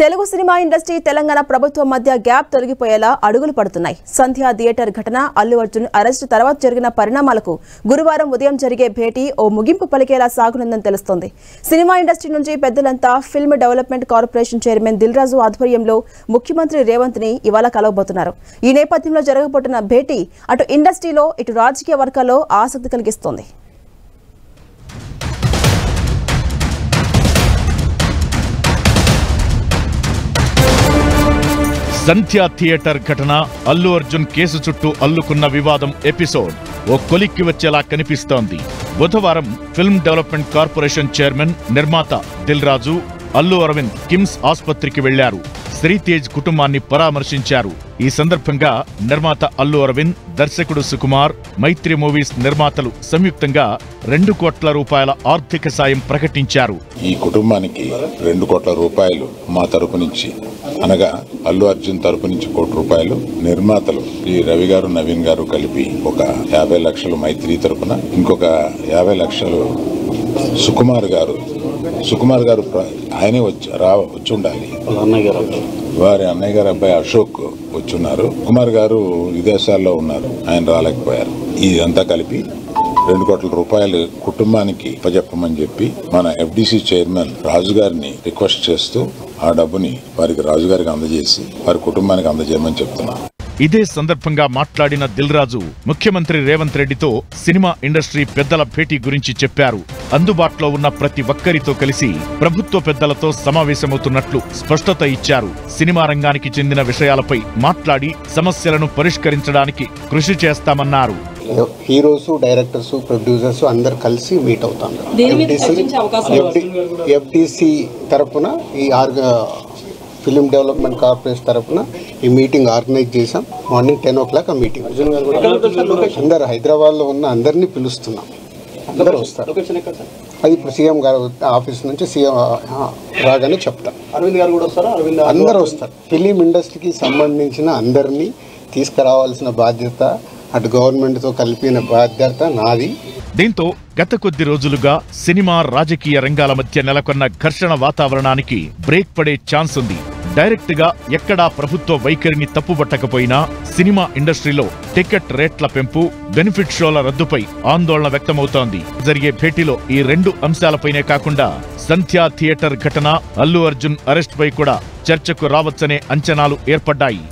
Telugu cinema industry Telangana ప్రభుత్వం మధ్య gap తొలగిపోయేలా అడుగులు పడుతున్నాయి. సంధ్య థియేటర్ ఘటన, అల్లు అర్జున్ అరెస్ట్ తర్వాత జరిగిన పరిణామాలకు గురువారం ఉదయం జరిగే భేటీ ఓ ముగింపు పలికేలా సాగునుందని తెలుస్తోంది. సినిమా ఇండస్ట్రీ నుంచి పెద్దలంతా film development corporation chairman Dil Raju ఆధ్వర్యంలో ముఖ్యమంత్రి రేవంత్ ని ఇవాళ కలవబోతున్నారు. ఈ నేపథ్యంలో జరగబోతున్న భేటీ అటు ఇండస్ట్రీలో ఇటు రాజకీయ వర్గాల్లో ఆసక్తి కలిగిస్తోంది. సంధ్య థియేటర్ ఘటన, అల్లు అర్జున్ కేసు చుట్టూ అల్లుకున్న వివాదం ఎపిసోడ్ ఓ కొలిక్కి వచ్చేలా కనిపిస్తోంది. బుధవారం ఫిల్మ్ డెవలప్మెంట్ కార్పొరేషన్ చైర్మన్, నిర్మాత దిల్ రాజు, అల్లు అరవింద్ కిమ్స్ ఆసుపత్రికి వెళ్లారు. శ్రీతేజ్ కుటుంబాన్ని పరామర్శించారు. ఈ సందర్భంగా నిర్మాత అల్లు అరవింద్, దర్శకుడు సుకుమార్, మైత్రి మూవీస్ నిర్మాతలు సంయుక్తంగా 2 కోట్ల రూపాయల ఆర్థిక సాయం ప్రకటించారు. ఈ కుటుంబానికి 2 కోట్ల రూపాయలు మా తరపు నుంచి, అనగా అల్లు అర్జున్ తరపు నుంచి 1 కోటి రూపాయలు, నిర్మాతలు ఈ రవి గారు, నవీన్ గారు కలిపి ఒక 50 లక్షలు మైత్రి తరపున, ఇంకొక 50 లక్షలు సుకుమార్ గారు ఆయనే వచ్చి ఉండాలి, వారి అన్నయ్య గారు అబ్బాయి అశోక్ వచ్చున్నారు. కుమార్ గారు విదేశాల్లో ఉన్నారు, ఆయన రాలేకపోయారు. ఇదంతా కలిపి 2 కోట్ల రూపాయలు కుటుంబానికి అప్పచెప్పమని చెప్పి మన ఎఫ్డిసి చైర్మన్ రాజు గారిని రిక్వెస్ట్ చేస్తూ ఆ డబ్బుని వారికి రాజు గారికి అందజేసి వారి కుటుంబానికి అందజేయమని చెప్తున్నారు. ఇదే సందర్భంగా మాట్లాడిన దిల్ రాజు ముఖ్యమంత్రి రేవంత్ రెడ్డితో సినిమా ఇండస్ట్రీ పెద్దల భేటీ గురించి చెప్పారు. అందుబాటులో ఉన్న ప్రతి ఒక్కరితో కలిసి ప్రభుత్వ పెద్దలతో సమావేశమవుతున్నట్లు స్పష్టత ఇచ్చారు. సినిమా రంగానికి చెందిన విషయాలపై మాట్లాడి సమస్యలను పరిష్కరించడానికి కృషి చేస్తామన్నారు. హీరోస్, డైరెక్టర్స్, ప్రొడ్యూసర్స్ అందరు కలిసి మీట్ అవుతాం. ఎఫ్డిసి తరపున ఈ ఫిలిం డెవలప్మెంట్ కార్పొరేషన్ తరఫున ఈ మీటింగ్ ఆర్గనైజ్ చేశాం. మార్నింగ్ 10 o'clock ఆ మీటింగ్. అందరు హైదరాబాద్లో ఉన్న అందరినీ పిలుస్తున్నాం, అందరూ వస్తారు. అది ఇప్పుడు సీఎం గారు ఆఫీస్ నుంచి సీఎం రాగానే చెప్తాం. అరవింద్ గారు కూడా వస్తారా? అందరూ వస్తారు. ఫిలిం ఇండస్ట్రీకి సంబంధించిన అందరినీ తీసుకురావాల్సిన బాధ్యత అటు గవర్నమెంట్తో కలిపిన బాధ్యత నాది. దీంతో గత కొద్ది రోజులుగా సినిమా, రాజకీయ రంగాల మధ్య నెలకొన్న ఘర్షణ వాతావరణానికి బ్రేక్ పడే ఛాన్స్ ఉంది. డైరెక్ట్ గా ఎక్కడా ప్రభుత్వ వైఖరిని తప్పుబట్టకపోయినా సినిమా ఇండస్ట్రీలో టికెట్ రేట్ల పెంపు, బెనిఫిట్ షోల రద్దుపై ఆందోళన వ్యక్తమవుతోంది. జరిగే భేటీలో ఈ 2 అంశాలపైనే కాకుండా సంధ్య థియేటర్ ఘటన, అల్లు అర్జున్ అరెస్ట్ పై కూడా చర్చకు రావచ్చనే అంచనాలు ఏర్పడ్డాయి.